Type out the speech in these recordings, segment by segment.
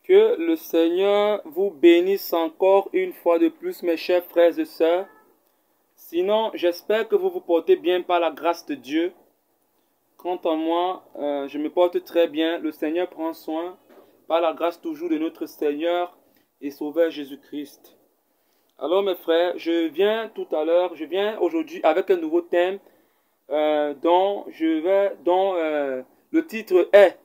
Que le Seigneur vous bénisse encore une fois de plus, mes chers frères et sœurs. Sinon, j'espère que vous vous portez bien par la grâce de Dieu. Quant à moi, je me porte très bien. Le Seigneur prend soin par la grâce toujours de notre Seigneur et Sauveur Jésus-Christ. Alors mes frères, je viens aujourd'hui avec un nouveau thème dont le titre est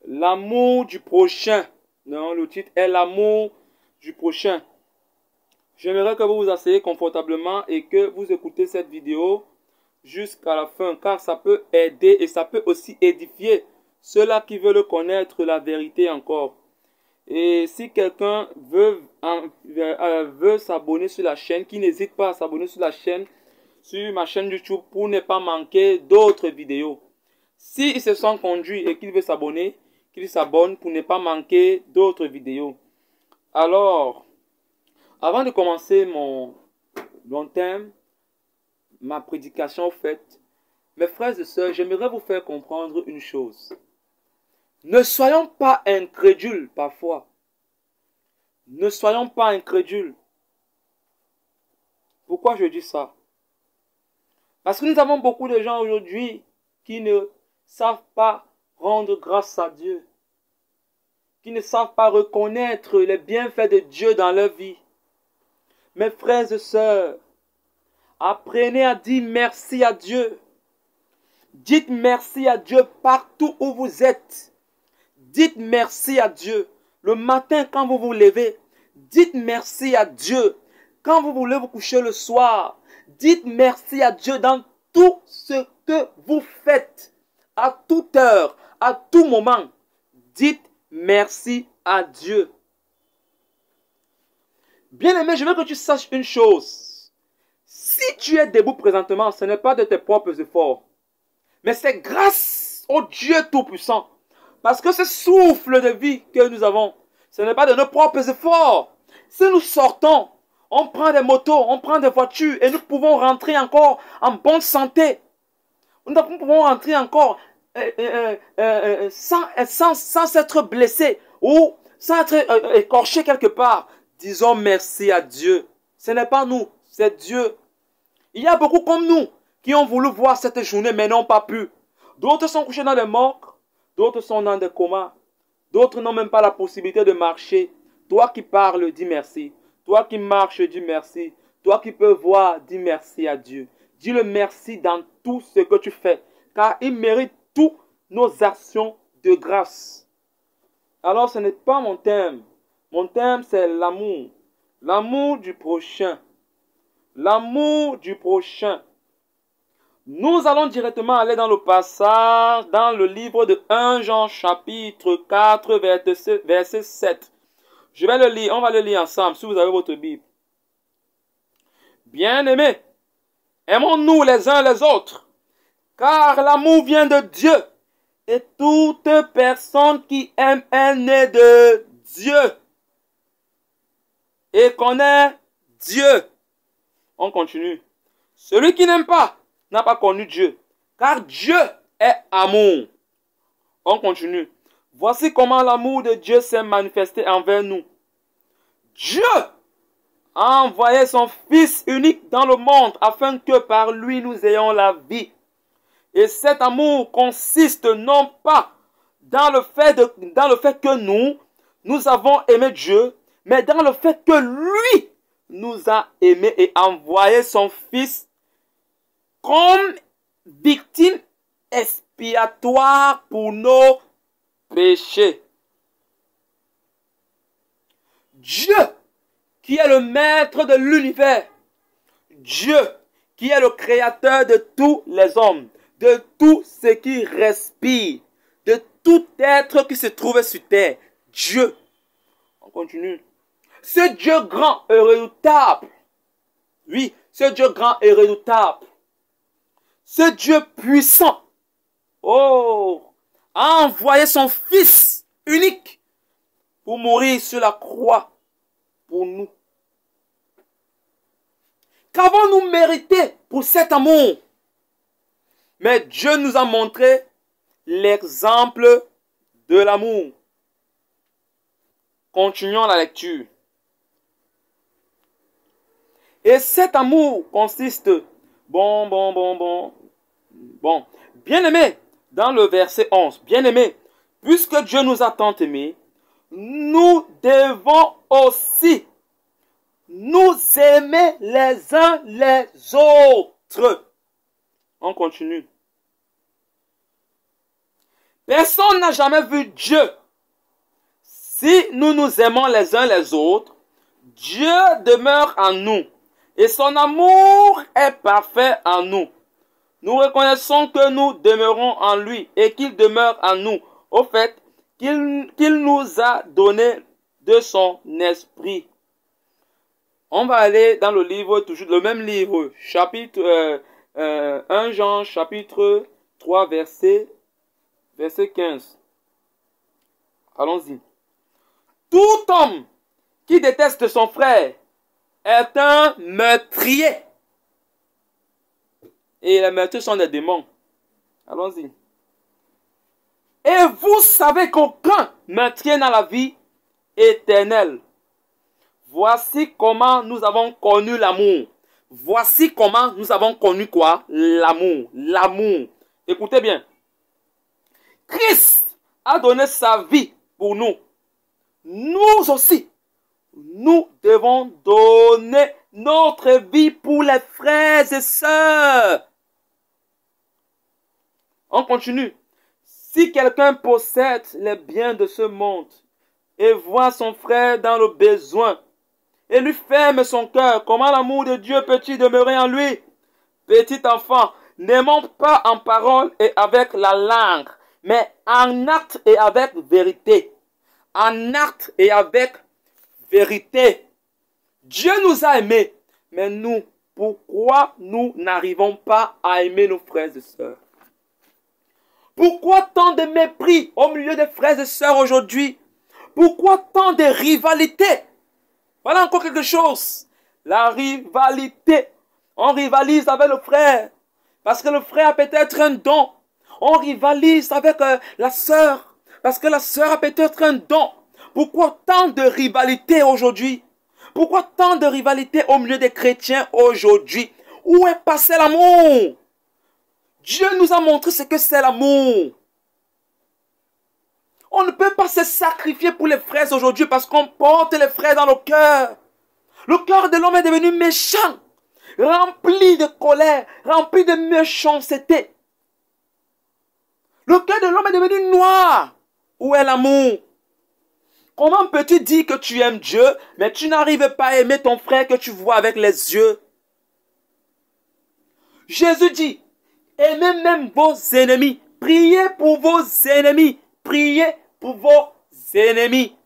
l'amour du prochain. Non, le titre est l'amour du prochain. J'aimerais que vous vous asseyez confortablement et que vous écoutez cette vidéo jusqu'à la fin, car ça peut aider et ça peut aussi édifier ceux-là qui veulent connaître la vérité encore. Et si quelqu'un veut s'abonner sur la chaîne, qui n'hésite pas à s'abonner sur ma chaîne YouTube pour ne pas manquer d'autres vidéos. S'il se sent conduit et qu'il veut s'abonner, qu'il s'abonne pour ne pas manquer d'autres vidéos. Alors, avant de commencer mon thème, ma prédication faite, mes frères et sœurs, j'aimerais vous faire comprendre une chose. Ne soyons pas incrédules parfois. Ne soyons pas incrédules. Pourquoi je dis ça? Parce que nous avons beaucoup de gens aujourd'hui qui ne savent pas rendre grâce à Dieu, qui ne savent pas reconnaître les bienfaits de Dieu dans leur vie. Mes frères et sœurs, apprenez à dire merci à Dieu. Dites merci à Dieu partout où vous êtes. Dites merci à Dieu. Le matin quand vous vous levez, dites merci à Dieu. Quand vous voulez vous coucher le soir, dites merci à Dieu dans tout ce que vous faites. À toute heure, à tout moment, dites merci à Dieu. Bien-aimé, je veux que tu saches une chose. Si tu es debout présentement, ce n'est pas de tes propres efforts, mais c'est grâce au Dieu Tout-Puissant. Parce que ce souffle de vie que nous avons, ce n'est pas de nos propres efforts. Si nous sortons, on prend des motos, on prend des voitures et nous pouvons rentrer encore en bonne santé. Nous pouvons rentrer encore sans être blessés ou sans être écorchés quelque part. Disons merci à Dieu. Ce n'est pas nous, c'est Dieu. Il y a beaucoup comme nous qui ont voulu voir cette journée mais n'ont pas pu. D'autres sont couchés dans des morgues, d'autres sont dans des comas, d'autres n'ont même pas la possibilité de marcher. Toi qui parles, dis merci. Toi qui marches, dis merci. Toi qui peux voir, dis merci à Dieu. Dis le merci dans tout ce que tu fais, car il mérite toutes nos actions de grâce. Alors ce n'est pas mon thème. Mon thème c'est l'amour. L'amour du prochain. L'amour du prochain. Nous allons directement aller dans le passage, dans le livre de 1 Jean chapitre 4 verset 7. Je vais le lire, on va le lire ensemble si vous avez votre Bible. Bien-aimés, aimons-nous les uns les autres, car l'amour vient de Dieu. Et toute personne qui aime est née de Dieu et connaît Dieu. On continue. Celui qui n'aime pas n'a pas connu Dieu, car Dieu est amour. On continue. Voici comment l'amour de Dieu s'est manifesté envers nous. Dieu a envoyé son Fils unique dans le monde afin que par lui nous ayons la vie. Et cet amour consiste non pas dans le fait que nous avons aimé Dieu, mais dans le fait que lui nous a aimés et envoyé son Fils comme victime expiatoire pour nos péchés. Dieu, qui est le maître de l'univers, Dieu, qui est le créateur de tous les hommes, de tout ce qui respire, de tout être qui se trouve sur terre, Dieu. On continue. Ce Dieu grand et redoutable, oui, ce Dieu grand et redoutable, ce Dieu puissant, a envoyé son Fils unique pour mourir sur la croix pour nous. Qu'avons-nous mérité pour cet amour? Mais Dieu nous a montré l'exemple de l'amour. Continuons la lecture. Et cet amour consiste, bon, bien-aimé, dans le verset 11, bien-aimé, puisque Dieu nous a tant aimés, nous devons aussi nous aimer les uns les autres. On continue. Personne n'a jamais vu Dieu. Si nous nous aimons les uns les autres, Dieu demeure en nous et son amour est parfait en nous. Nous reconnaissons que nous demeurons en lui et qu'il demeure en nous, au fait qu'il nous a donné de son esprit. On va aller dans le livre, toujours le même livre, chapitre 1 Jean, chapitre 3, verset 15. Allons-y. Tout homme qui déteste son frère est un meurtrier. Et les meurtriers sont des démons. Allons-y. Et vous savez qu'aucun meurtrier n'a la vie éternelle. Voici comment nous avons connu l'amour. Voici comment nous avons connu quoi? L'amour. L'amour. Écoutez bien. Christ a donné sa vie pour nous. Nous aussi, nous devons donner notre vie pour les frères et sœurs. On continue. Si quelqu'un possède les biens de ce monde et voit son frère dans le besoin et lui ferme son cœur, comment l'amour de Dieu peut-il demeurer en lui? Petit enfant, n'aimons pas en parole et avec la langue, mais en acte et avec vérité. En acte et avec vérité. Dieu nous a aimés, mais nous, pourquoi nous n'arrivons pas à aimer nos frères et sœurs? Pourquoi tant de mépris au milieu des frères et sœurs aujourd'hui? Pourquoi tant de rivalité? Voilà encore quelque chose. La rivalité. On rivalise avec le frère. Parce que le frère a peut-être un don. On rivalise avec la sœur. Parce que la sœur a peut-être un don. Pourquoi tant de rivalité aujourd'hui? Pourquoi tant de rivalité au milieu des chrétiens aujourd'hui? Où est passé l'amour? Dieu nous a montré ce que c'est l'amour. On ne peut pas se sacrifier pour les frères aujourd'hui parce qu'on porte les frères dans le cœur. Le cœur de l'homme est devenu méchant, rempli de colère, rempli de méchanceté. Le cœur de l'homme est devenu noir. Où est l'amour? Comment peux-tu dire que tu aimes Dieu, mais tu n'arrives pas à aimer ton frère que tu vois avec les yeux? Jésus dit, aimez même vos ennemis. Priez pour vos ennemis. Priez pour vos ennemis.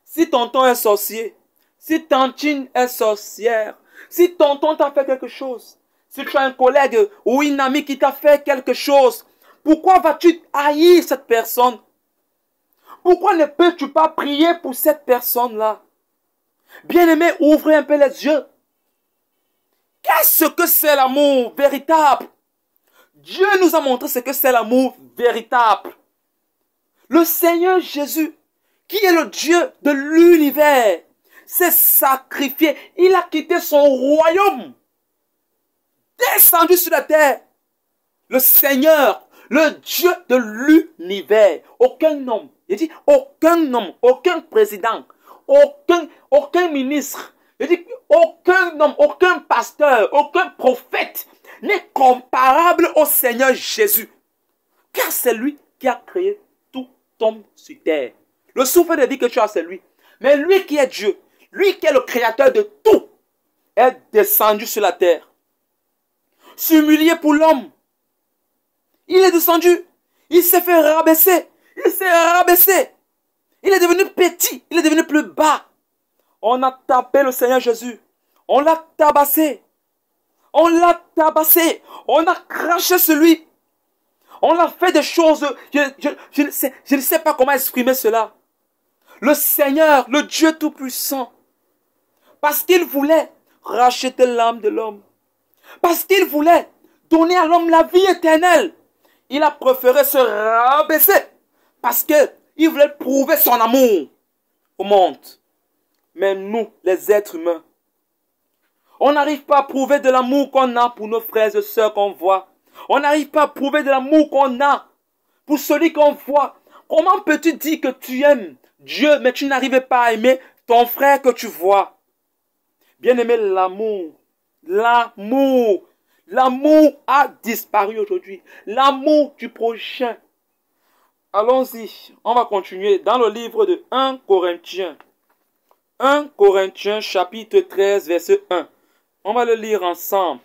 Si tonton est sorcier, si tantine est sorcière, si tonton t'a fait quelque chose, si tu as un collègue ou une amie qui t'a fait quelque chose, pourquoi vas-tu haïr cette personne? Pourquoi ne peux-tu pas prier pour cette personne-là? Bien-aimé, ouvrez un peu les yeux. Qu'est-ce que c'est l'amour véritable? Dieu nous a montré ce que c'est l'amour véritable. Le Seigneur Jésus, qui est le Dieu de l'univers, s'est sacrifié. Il a quitté son royaume, descendu sur la terre. Le Seigneur, le Dieu de l'univers. Aucun homme, il dit aucun homme, aucun président, aucun ministre, il dit aucun homme, aucun pasteur, aucun prophète n'est comparable au Seigneur Jésus. Car c'est lui qui a créé tout homme sur terre. Le souffle de vie que tu as, c'est lui. Mais lui qui est Dieu, lui qui est le créateur de tout, est descendu sur la terre. S'humilier pour l'homme. Il est descendu. Il s'est fait rabaisser. Il s'est rabaissé. Il est devenu petit. Il est devenu plus bas. On a tapé le Seigneur Jésus. On l'a tabassé. On l'a tabassé. On a craché sur lui. On a fait des choses. Je ne sais pas comment exprimer cela. Le Seigneur, le Dieu Tout-Puissant, parce qu'il voulait racheter l'âme de l'homme, parce qu'il voulait donner à l'homme la vie éternelle, il a préféré se rabaisser parce qu'il voulait prouver son amour. au monde. Mais nous, les êtres humains, on n'arrive pas à prouver de l'amour qu'on a pour nos frères et sœurs qu'on voit. On n'arrive pas à prouver de l'amour qu'on a pour celui qu'on voit. Comment peux-tu dire que tu aimes Dieu, mais tu n'arrives pas à aimer ton frère que tu vois? Bien-aimé, l'amour a disparu aujourd'hui. L'amour du prochain. Allons-y, on va continuer dans le livre de 1 Corinthiens. 1 Corinthiens chapitre 13 verset 1. On va le lire ensemble.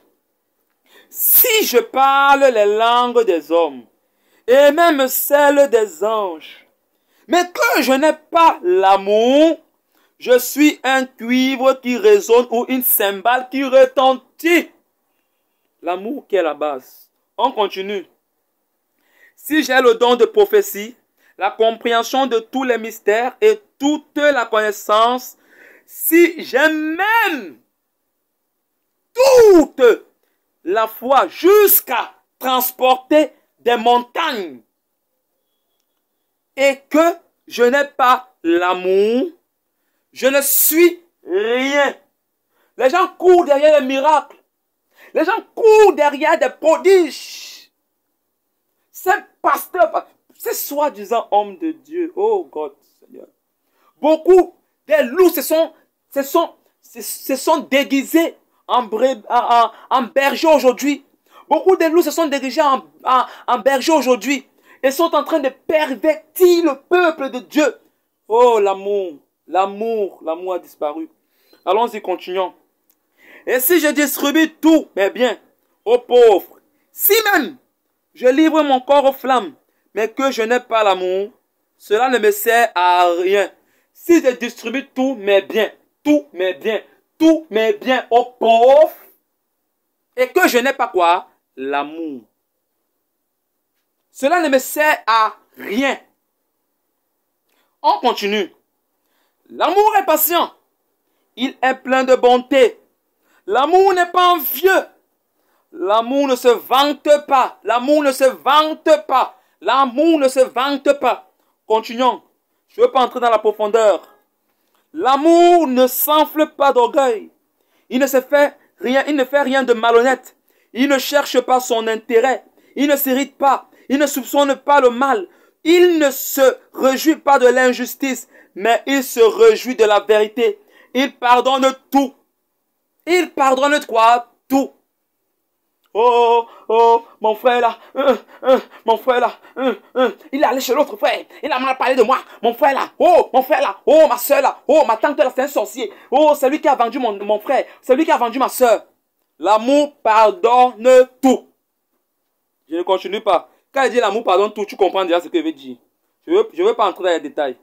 Si je parle les langues des hommes et même celles des anges, mais que je n'ai pas l'amour, je suis un cuivre qui résonne ou une cymbale qui retentit. L'amour qui est la base. On continue. Si j'ai le don de prophétie, la compréhension de tous les mystères et toute la connaissance, si j'ai même toute la foi jusqu'à transporter des montagnes et que je n'ai pas l'amour, je ne suis rien. Les gens courent derrière les miracles. Les gens courent derrière des prodiges. Ces pasteurs, ces soi-disant hommes de Dieu, oh God, Seigneur. Beaucoup des loups se sont déguisés en berger aujourd'hui. Beaucoup de loups se sont déguisés en berger aujourd'hui et sont en train de pervertir le peuple de Dieu. Oh, l'amour a disparu. Allons-y, continuons. Et si je distribue tous mes biens aux pauvres, si même je livre mon corps aux flammes, mais que je n'ai pas l'amour, cela ne me sert à rien. Si je distribue tous mes biens aux pauvres, et que je n'ai pas quoi? L'amour. Cela ne me sert à rien. On continue. L'amour est patient. Il est plein de bonté. L'amour n'est pas envieux. L'amour ne se vante pas. L'amour ne se vante pas. L'amour ne se vante pas. Continuons. Je ne veux pas entrer dans la profondeur. L'amour ne s'enfle pas d'orgueil. Il ne fait rien de malhonnête. Il ne cherche pas son intérêt. Il ne s'irrite pas. Il ne soupçonne pas le mal. Il ne se réjouit pas de l'injustice, mais il se réjouit de la vérité. Il pardonne tout. Il pardonne quoi? Tout. Oh, mon frère là, mon frère là, il est allé chez l'autre frère, il a mal parlé de moi, mon frère là, oh, ma soeur là, oh, ma tante là, c'est un sorcier, oh, c'est lui qui a vendu mon frère, c'est lui qui a vendu ma soeur. L'amour pardonne tout. Je ne continue pas. Quand il dit l'amour pardonne tout, tu comprends déjà ce que je veux dire. Je veux pas entrer dans les détails.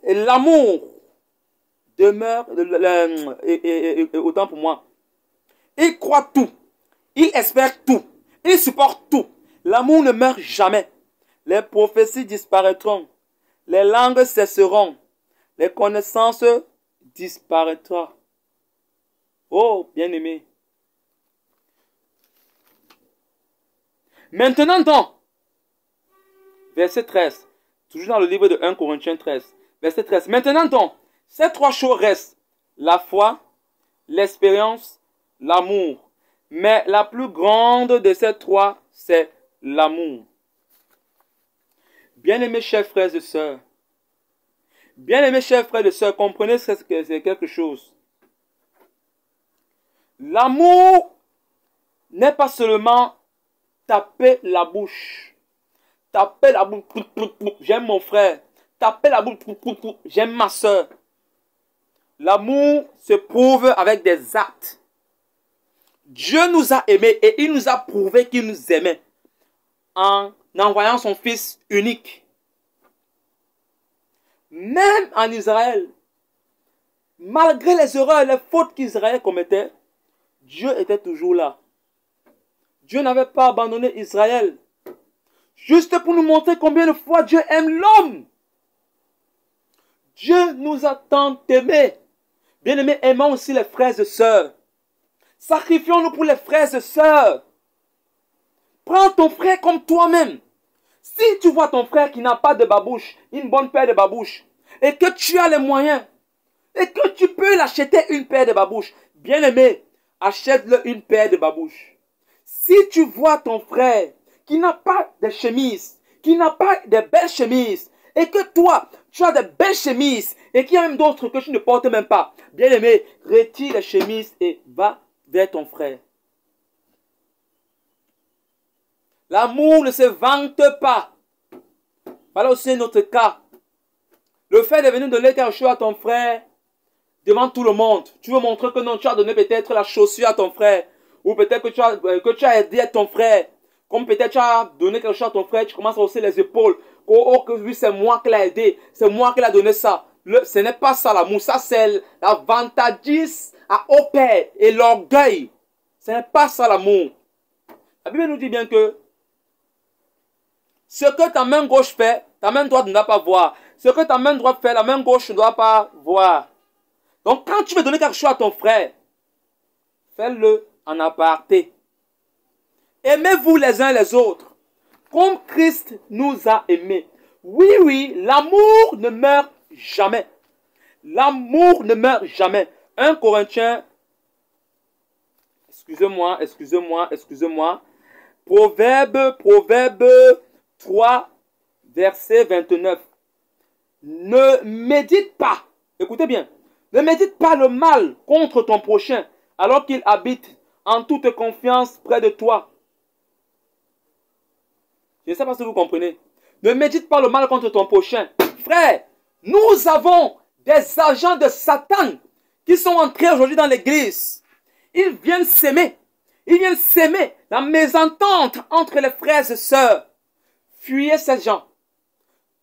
L'amour demeure, autant pour moi. Il croit tout. Il espère tout. Il supporte tout. L'amour ne meurt jamais. Les prophéties disparaîtront. Les langues cesseront. Les connaissances disparaîtront. Oh, bien-aimé. Maintenant donc, verset 13, toujours dans le livre de 1 Corinthiens 13, verset 13. Maintenant donc, ces trois choses restent. La foi, l'espérance, l'amour. Mais la plus grande de ces trois, c'est l'amour. Bien-aimés chers frères et sœurs, comprenez ce que c'est quelque chose. L'amour n'est pas seulement taper la bouche. Taper la bouche, j'aime mon frère. Taper la bouche, j'aime ma soeur. L'amour se prouve avec des actes. Dieu nous a aimés et il nous a prouvé qu'il nous aimait en envoyant son Fils unique. Même en Israël, malgré les erreurs et les fautes qu'Israël commettait, Dieu était toujours là. Dieu n'avait pas abandonné Israël. Juste pour nous montrer combien de fois Dieu aime l'homme. Dieu nous a tant aimés. Bien-aimés, aimons aussi les frères et sœurs. Sacrifions-nous pour les frères et sœurs. Prends ton frère comme toi-même. Si tu vois ton frère qui n'a pas de babouche, une bonne paire de babouches, et que tu as les moyens, et que tu peux l'acheter une paire de babouches, bien aimé, achète-le une paire de babouches. Si tu vois ton frère qui n'a pas de chemise, qui n'a pas de belles chemises, et que toi, tu as de belles chemises, et qu'il y a même d'autres que tu ne portes même pas, bien aimé, retire les chemises et va vers ton frère. L'amour ne se vante pas. Voilà aussi notre cas. Le fait de venir donner quelque chose à ton frère devant tout le monde. Tu veux montrer que non, tu as donné peut-être la chaussure à ton frère. Ou peut-être que tu as aidé ton frère. Comme peut-être tu as donné quelque chose à ton frère, tu commences à hausser les épaules. Oh, que lui, c'est moi qui l'ai aidé. C'est moi qui l'ai donné ça. Ce n'est pas ça l'amour. Ça, c'est la vantardise à haut père et l'orgueil. Ce n'est pas ça l'amour. La Bible nous dit bien que ce que ta main gauche fait, ta main droite ne doit pas voir. Ce que ta main droite fait, la main gauche ne doit pas voir. Donc, quand tu veux donner quelque chose à ton frère, fais-le en aparté. Aimez-vous les uns les autres, comme Christ nous a aimés. Oui, oui, l'amour ne meurt jamais. L'amour ne meurt jamais. 1 Corinthiens, excusez-moi. Proverbe 3, verset 29. Ne médite pas, écoutez bien, ne médite pas le mal contre ton prochain, alors qu'il habite en toute confiance près de toi. Je ne sais pas si vous comprenez. Ne médite pas le mal contre ton prochain. Frère, nous avons des agents de Satan qui sont entrés aujourd'hui dans l'église. Ils viennent s'aimer. Ils viennent s'aimer la mésentente entre les frères et sœurs. Fuyez ces gens.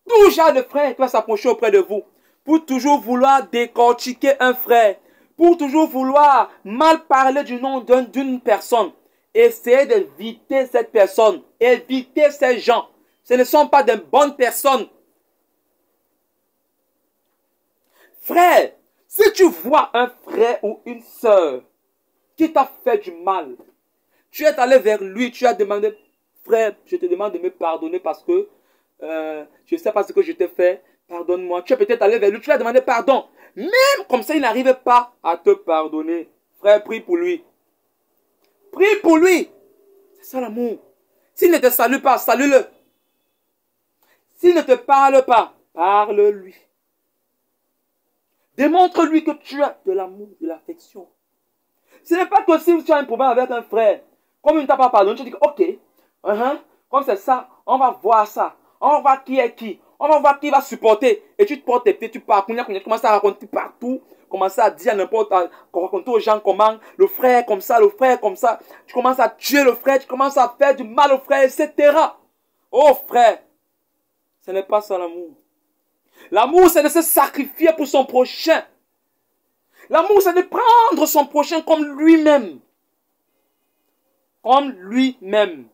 Tout genre de frère qui va s'approcher auprès de vous pour toujours vouloir décortiquer un frère, pour toujours vouloir mal parler du nom d'une personne. Essayez d'éviter cette personne. Évitez ces gens. Ce ne sont pas de bonnes personnes. Frère, si tu vois un frère ou une sœur qui t'a fait du mal, tu es allé vers lui, tu as demandé, frère, je te demande de me pardonner parce que je ne sais pas ce que je t'ai fait, pardonne-moi. Tu es peut-être allé vers lui, tu lui as demandé pardon. Même comme ça, il n'arrive pas à te pardonner. Frère, prie pour lui. Prie pour lui. C'est ça l'amour. S'il ne te salue pas, salue-le. S'il ne te parle pas, parle-lui. Démontre-lui que tu as de l'amour, de l'affection. Ce n'est pas que si tu as un problème avec un frère, comme il ne t'a pas pardonné, tu dis ok, comme c'est ça, on va voir ça. On va voir qui est qui. On va voir qui va supporter. Et tu te portes tes pieds, tu pars. Tu commences à raconter partout. Commences à dire n'importe quoi. Raconter aux gens comment le frère comme ça, le frère comme ça. Tu commences à tuer le frère. Tu commences à faire du mal au frère, etc. Oh frère, ce n'est pas ça l'amour. L'amour, c'est de se sacrifier pour son prochain. L'amour, c'est de prendre son prochain comme lui-même. Comme lui-même.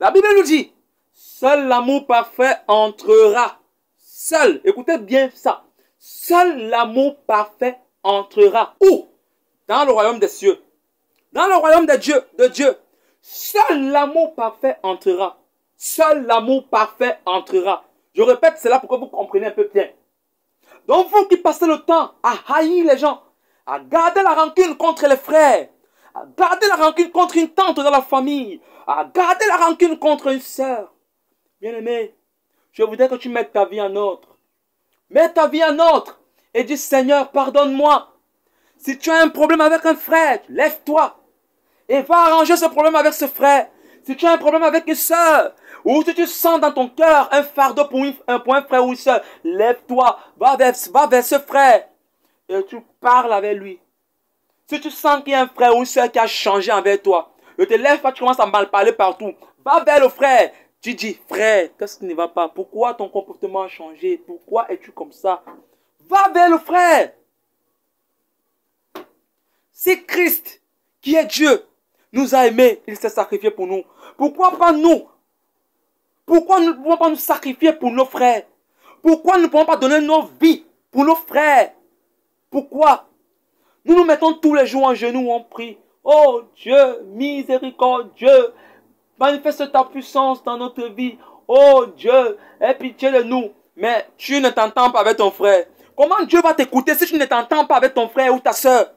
La Bible nous dit, seul l'amour parfait entrera. Seul, écoutez bien ça. Seul l'amour parfait entrera. Où? Dans le royaume des cieux. Dans le royaume de Dieu. Seul l'amour parfait entrera. Seul l'amour parfait entrera. Je répète cela pour que vous compreniez un peu bien. Donc vous qui passez le temps à haïr les gens, à garder la rancune contre les frères, à garder la rancune contre une tante dans la famille, à garder la rancune contre une sœur. Bien-aimé, je voudrais que tu mettes ta vie en ordre. Mets ta vie en ordre et dis Seigneur, pardonne-moi. Si tu as un problème avec un frère, lève-toi et va arranger ce problème avec ce frère. Si tu as un problème avec une sœur, ou si tu sens dans ton cœur un fardeau pour un frère ou une sœur, lève-toi, va vers ce frère et tu parles avec lui. Si tu sens qu'il y a un frère ou une sœur qui a changé envers toi, ne te lève pas, tu commences à mal parler partout. Va vers le frère. Tu dis, frère, qu'est-ce qui ne va pas? Pourquoi ton comportement a changé? Pourquoi es-tu comme ça? Va vers le frère. Si Christ, qui est Dieu, nous a aimés, il s'est sacrifié pour nous. Pourquoi pas nous? Pourquoi nous ne pouvons pas nous sacrifier pour nos frères? Pourquoi nous ne pouvons pas donner nos vies pour nos frères? Pourquoi? Nous nous mettons tous les jours en genoux, on prie. Oh Dieu, miséricordieux, manifeste ta puissance dans notre vie. oh Dieu, aie pitié de nous. Mais tu ne t'entends pas avec ton frère. Comment Dieu va t'écouter si tu ne t'entends pas avec ton frère ou ta soeur?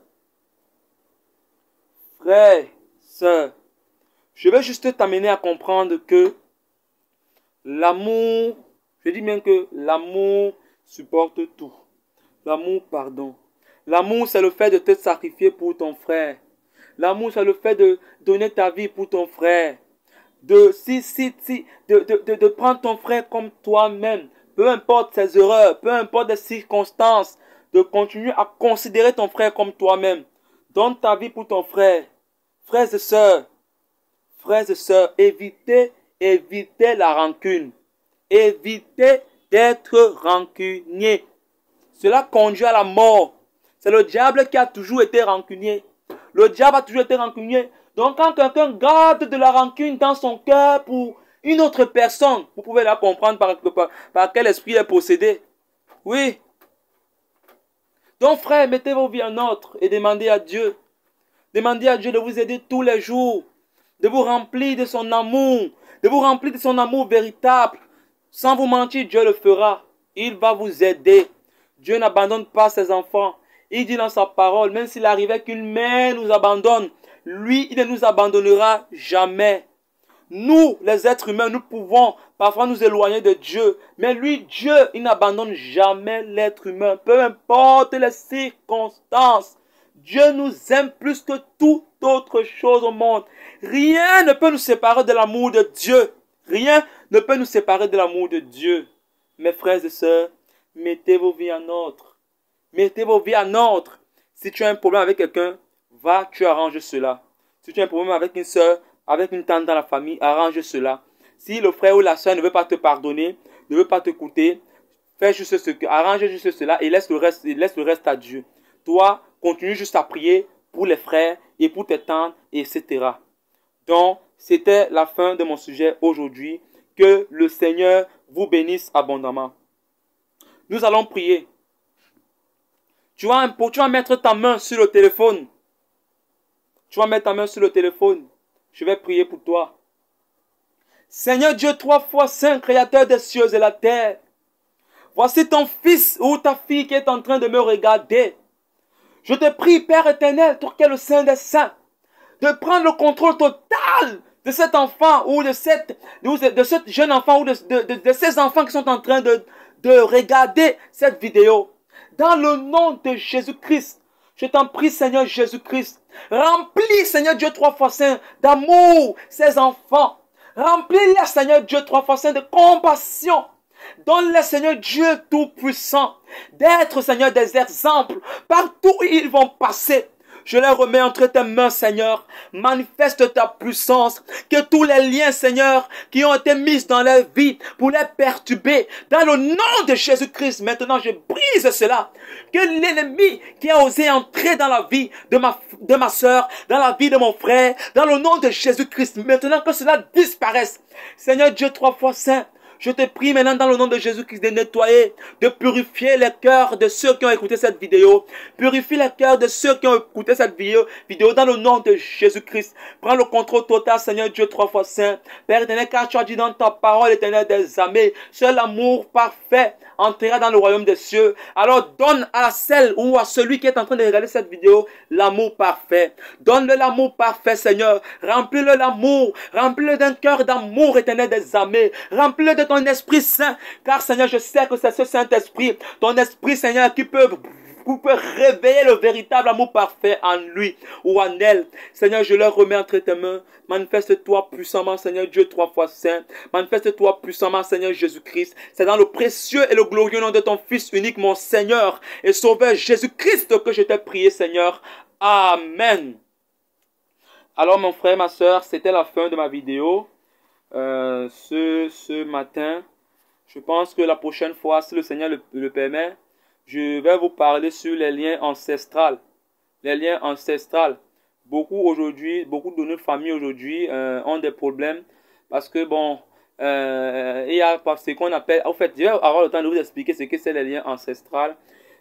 Frère, soeur, je veux juste t'amener à comprendre que l'amour, je dis bien que l'amour supporte tout. L'amour, pardon. L'amour, c'est le fait de te sacrifier pour ton frère. L'amour, c'est le fait de donner ta vie pour ton frère. De prendre ton frère comme toi-même. Peu importe ses erreurs, peu importe les circonstances. De continuer à considérer ton frère comme toi-même. Donne ta vie pour ton frère. Frères et sœurs, évitez la rancune. Évitez d'être rancunier. Cela conduit à la mort. C'est le diable qui a toujours été rancunier. Le diable a toujours été rancunier. Donc quand quelqu'un garde de la rancune dans son cœur pour une autre personne, vous pouvez la comprendre par quel esprit il est possédé. Oui. Donc frère, mettez vos vies en ordre et demandez à Dieu. Demandez à Dieu de vous aider tous les jours. De vous remplir de son amour. De vous remplir de son amour véritable. Sans vous mentir, Dieu le fera. Il va vous aider. Dieu n'abandonne pas ses enfants. Il dit dans sa parole, même s'il arrivait qu'une mère nous abandonne, lui, il ne nous abandonnera jamais. Nous, les êtres humains, nous pouvons parfois nous éloigner de Dieu. Mais lui, Dieu, il n'abandonne jamais l'être humain. Peu importe les circonstances. Dieu nous aime plus que toute autre chose au monde. Rien ne peut nous séparer de l'amour de Dieu. Rien ne peut nous séparer de l'amour de Dieu. Mes frères et sœurs, mettez vos vies en ordre. Mettez vos vies en ordre. Si tu as un problème avec quelqu'un, va, tu arranges cela. Si tu as un problème avec une sœur, avec une tante dans la famille, arrange cela. Si le frère ou la sœur ne veut pas te pardonner, ne veut pas t'écouter, fais juste arrange juste cela et laisse le reste à Dieu. Toi, continue juste à prier pour les frères et pour tes tantes, etc. Donc, c'était la fin de mon sujet aujourd'hui. Que le Seigneur vous bénisse abondamment. Nous allons prier. Tu vas mettre ta main sur le téléphone. Tu vas mettre ta main sur le téléphone. Je vais prier pour toi. Seigneur Dieu, 3x5, créateur des cieux et la terre. Voici ton fils ou ta fille qui est en train de me regarder. Je te prie, Père éternel, toi qui es le Saint des Saints, de prendre le contrôle total de cet enfant ou de ce jeune enfant ou de ces enfants qui sont en train de regarder cette vidéo. Dans le nom de Jésus-Christ, je t'en prie, Seigneur Jésus-Christ, remplis, Seigneur Dieu 3x5 d'amour ces enfants. Remplis-les, Seigneur Dieu 3x5 de compassion. Donne-les, Seigneur Dieu Tout-Puissant, d'être, Seigneur, des exemples partout où ils vont passer. Je les remets entre tes mains, Seigneur. Manifeste ta puissance. Que tous les liens, Seigneur, qui ont été mis dans leur vie pour les perturber, dans le nom de Jésus-Christ, maintenant je brise cela. Que l'ennemi qui a osé entrer dans la vie de ma soeur, dans la vie de mon frère, dans le nom de Jésus-Christ, maintenant que cela disparaisse. Seigneur Dieu 3x5. Je te prie maintenant dans le nom de Jésus-Christ de nettoyer, de purifier les cœurs de ceux qui ont écouté cette vidéo. Purifie les cœurs de ceux qui ont écouté cette vidéo dans le nom de Jésus-Christ. Prends le contrôle total, Seigneur Dieu 3x5. Père éternel, car tu as dit dans ta parole éternelle des armées, seul l'amour parfait entrera dans le royaume des cieux. Alors donne à celle ou à celui qui est en train de regarder cette vidéo l'amour parfait. Donne-le l'amour parfait, Seigneur. Remplis-le l'amour. Remplis-le d'un cœur d'amour éternel des armées. Remplis-le de ton Esprit Saint. Car, Seigneur, je sais que c'est ce Saint-Esprit, ton Esprit, Seigneur, qui peut réveiller le véritable amour parfait en lui ou en elle. Seigneur, je leur remets entre tes mains. Manifeste-toi puissamment, Seigneur Dieu 3x5. Manifeste-toi puissamment, Seigneur Jésus-Christ. C'est dans le précieux et le glorieux nom de ton Fils unique, mon Seigneur et Sauveur Jésus-Christ, que je t'ai prié, Seigneur. Amen. Alors, mon frère, ma soeur, c'était la fin de ma vidéo. Ce matin, je pense que la prochaine fois, si le Seigneur le permet, je vais vous parler sur les liens ancestrales. Les liens ancestrales. Beaucoup de nos familles aujourd'hui ont des problèmes parce que bon, il y a ce qu'on appelle, en fait, je vais avoir le temps de vous expliquer ce que c'est les liens ancestrales.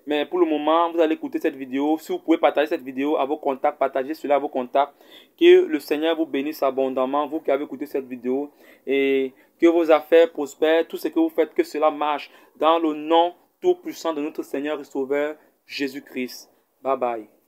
Mais pour le moment, vous allez écouter cette vidéo. Si vous pouvez partager cette vidéo à vos contacts, partagez cela à vos contacts. Que le Seigneur vous bénisse abondamment, vous qui avez écouté cette vidéo. Et que vos affaires prospèrent, tout ce que vous faites, que cela marche dans le nom tout puissant de notre Seigneur et Sauveur Jésus-Christ. Bye bye.